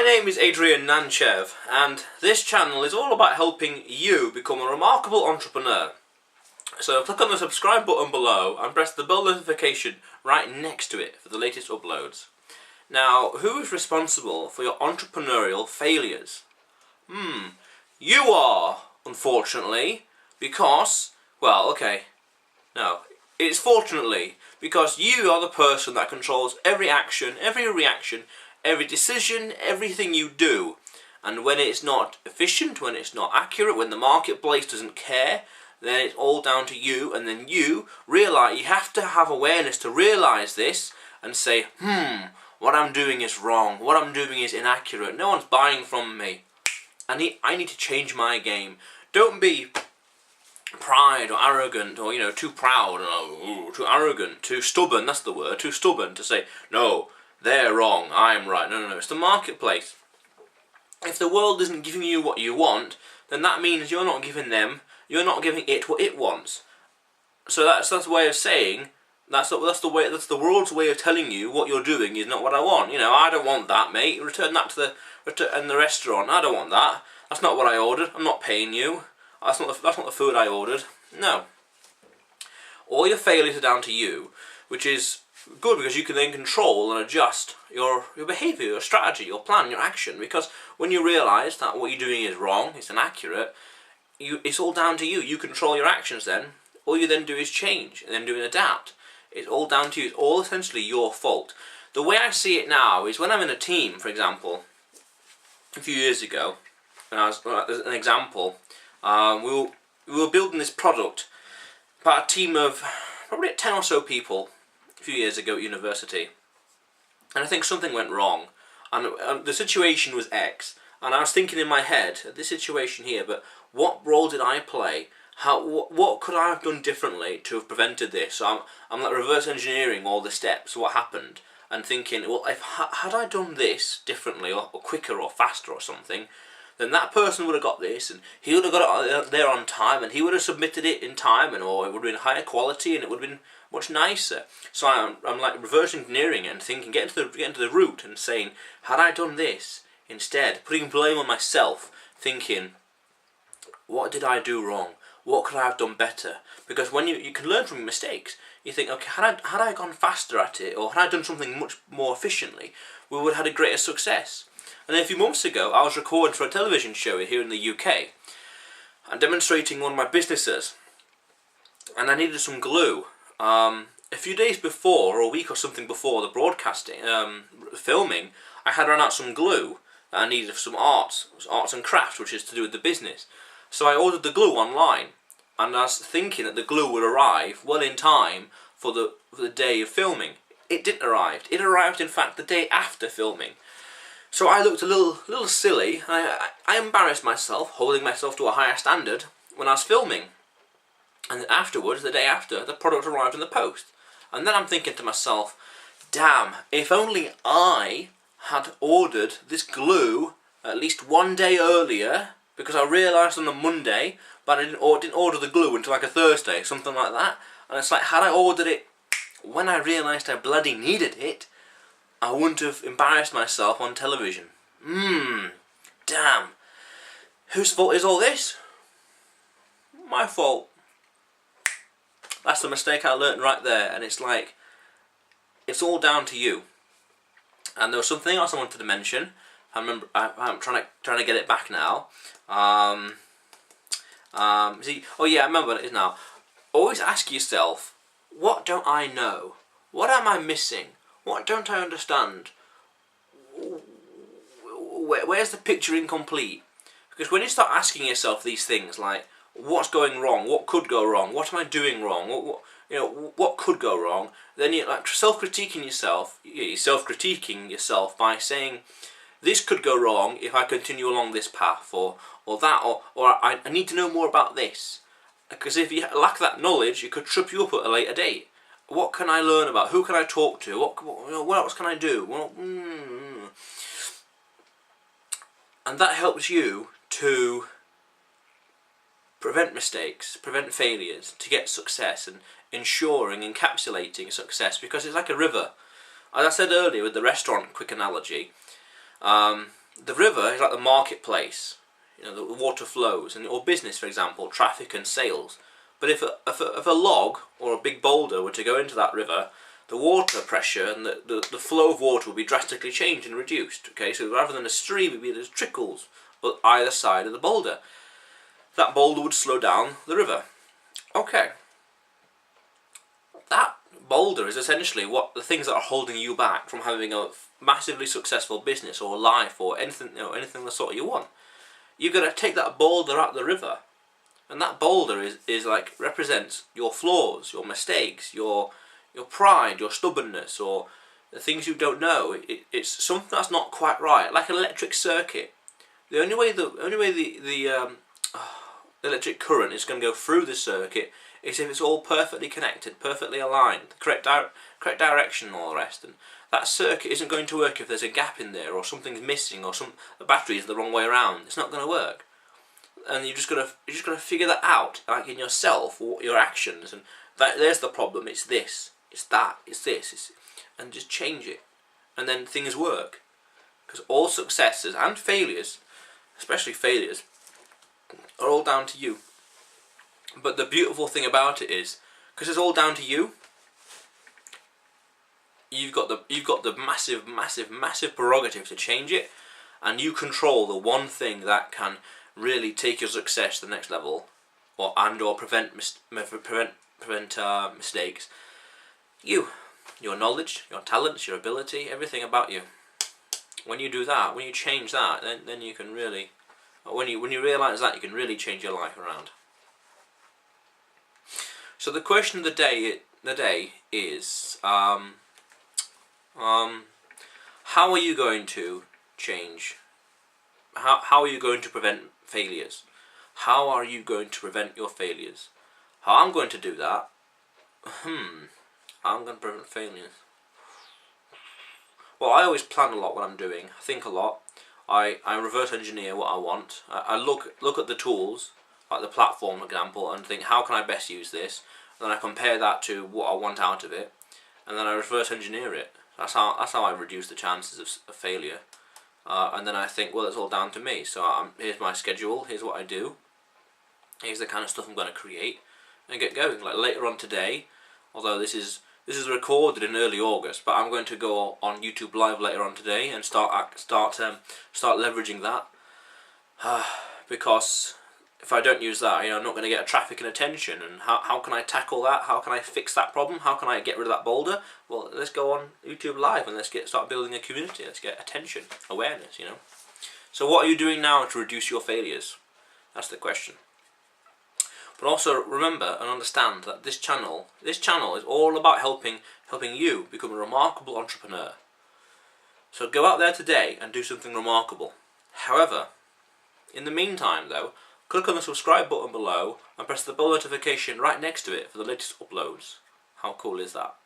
My name is Nantchev, and this channel is all about helping you become a remarkable entrepreneur. So click on the subscribe button below and press the bell notification right next to it for the latest uploads. Now, who is responsible for your entrepreneurial failures? You are, unfortunately, because, it's fortunately, because you are the person that controls every action, every reaction, every decision, everything you do. And when it's not efficient, when it's not accurate, when the marketplace doesn't care, then it's all down to you, and then you realise, you have to have awareness to realise this and say, what I'm doing is wrong, what I'm doing is inaccurate, no one's buying from me. I need to change my game. Don't be pride or arrogant or, too proud or too arrogant, too stubborn, that's the word, too stubborn to say, no, they're wrong, I'm right. No, it's the marketplace. If the world isn't giving you what you want, then that means you're not giving it what it wants. So that's the way of saying, that's the world's way of telling you what you're doing is not what I want. I don't want that, mate. Return that to the restaurant. I don't want that. That's not what I ordered. I'm not paying you. That's not the food I ordered. No. All your failures are down to you, which is good because you can then control and adjust your behaviour, your strategy, your plan, your action. Because when you realise that what you're doing is wrong, it's inaccurate, it's all down to you. You control your actions then. All you then do is change and then do and adapt. It's all down to you. It's all essentially your fault. The way I see it now is when I'm in a team, for example, a few years ago, as an example, we were building this product, about a team of probably 10 or so people a few years ago at university. And I think something went wrong. And the situation was X. And I was thinking in my head, this situation here, but what role did I play? What could I have done differently to have prevented this? So I'm like reverse engineering all the steps, what happened, and thinking, well, had I done this differently or quicker or faster or something, then that person would have got this, and he would have got it there on time, and he would have submitted it in time, or it would have been higher quality, and it would have been much nicer. So I'm like reverse engineering and thinking, getting to the root and saying, had I done this instead, putting blame on myself, thinking, what did I do wrong? What could I have done better? Because when you can learn from your mistakes, you think, okay, had I gone faster at it, or had I done something much more efficiently, we would have had a greater success. And then a few months ago, I was recording for a television show here in the UK, and demonstrating one of my businesses, and I needed some glue. A few days before, or a week or something before the broadcasting, filming, I had run out some glue that I needed for some arts and crafts, which is to do with the business. So I ordered the glue online, and I was thinking that the glue would arrive well in time for the day of filming. It didn't arrive. It arrived, in fact, the day after filming. So I looked a little silly. I embarrassed myself, holding myself to a higher standard when I was filming. And then afterwards, the day after, the product arrived in the post. And then I'm thinking to myself, damn, if only I had ordered this glue at least one day earlier, because I realised on a Monday, but I didn't order the glue until like a Thursday, something like that. And it's like, had I ordered it when I realised I bloody needed it, I wouldn't have embarrassed myself on television. Damn. Whose fault is all this? My fault. That's the mistake I learnt right there, and it's like, it's all down to you. And there was something else I wanted to mention. I remember, I'm trying to get it back now. I remember what it is now. Always ask yourself, what don't I know? What am I missing? What don't I understand? Where's the picture incomplete? Because when you start asking yourself these things, like, what's going wrong? What could go wrong? What am I doing wrong? What could go wrong? Then you're like self-critiquing yourself. You're self-critiquing yourself by saying, this could go wrong if I continue along this path, or I need to know more about this. Because if you lack that knowledge, it could trip you up at a later date. What can I learn about? Who can I talk to? What else can I do? And that helps you to prevent mistakes, prevent failures, to get success, and ensuring, encapsulating success, because it's like a river. As I said earlier with the restaurant quick analogy, the river is like the marketplace. You know, the water flows, or business, for example, traffic and sales. But if a log or a big boulder were to go into that river, the water pressure and the flow of water will be drastically changed and reduced. Okay, so rather than a stream, it would be there's trickles on either side of the boulder. That boulder would slow down the river. Okay, that boulder is essentially what the things that are holding you back from having a massively successful business or life or anything, anything the sort you want. You've got to take that boulder out of the river, and that boulder is like represents your flaws, your mistakes, your pride, your stubbornness, or the things you don't know. It's something that's not quite right, like an electric circuit. The only way the electric current is going to go through the circuit is if it's all perfectly connected, perfectly aligned, correct direction and all the rest. And that circuit isn't going to work if there's a gap in there, or something's missing, or the battery is the wrong way around. It's not going to work. And you just got to figure that out, like in yourself or your actions. And there's the problem. It's this. It's that. It's this. And just change it, and then things work. Because all successes and failures, especially failures, are all down to you. But the beautiful thing about it is, because it's all down to you, you've got the massive prerogative to change it, and you control the one thing that can really take your success to the next level, or prevent mistakes. Your knowledge, your talents, your ability, everything about you. When you do that, when you change that, then you can really, when you realise that, you can really change your life around. So the question of the day is, how are you going to change? How are you going to prevent failures? How are you going to prevent your failures? How I'm going to do that? I'm going to prevent failures. Well, I always plan a lot what I'm doing. I think a lot. I reverse engineer what I want. I look at the tools, like the platform, for example, and think, how can I best use this? And then I compare that to what I want out of it, and then I reverse engineer it. That's how I reduce the chances of failure. And then I think, well, it's all down to me. So here's my schedule. Here's what I do. Here's the kind of stuff I'm going to create, and get going. Like later on today, although this is recorded in early August, but I'm going to go on YouTube Live later on today and start leveraging that. Because if I don't use that, I'm not going to get traffic and attention. And how can I tackle that? How can I fix that problem? How can I get rid of that boulder? Well, let's go on YouTube Live and let's start building a community. Let's get attention, awareness. So what are you doing now to reduce your failures? That's the question. But also remember and understand that this channel is all about helping you become a remarkable entrepreneur. So go out there today and do something remarkable. However, in the meantime though, click on the subscribe button below and press the bell notification right next to it for the latest uploads. How cool is that?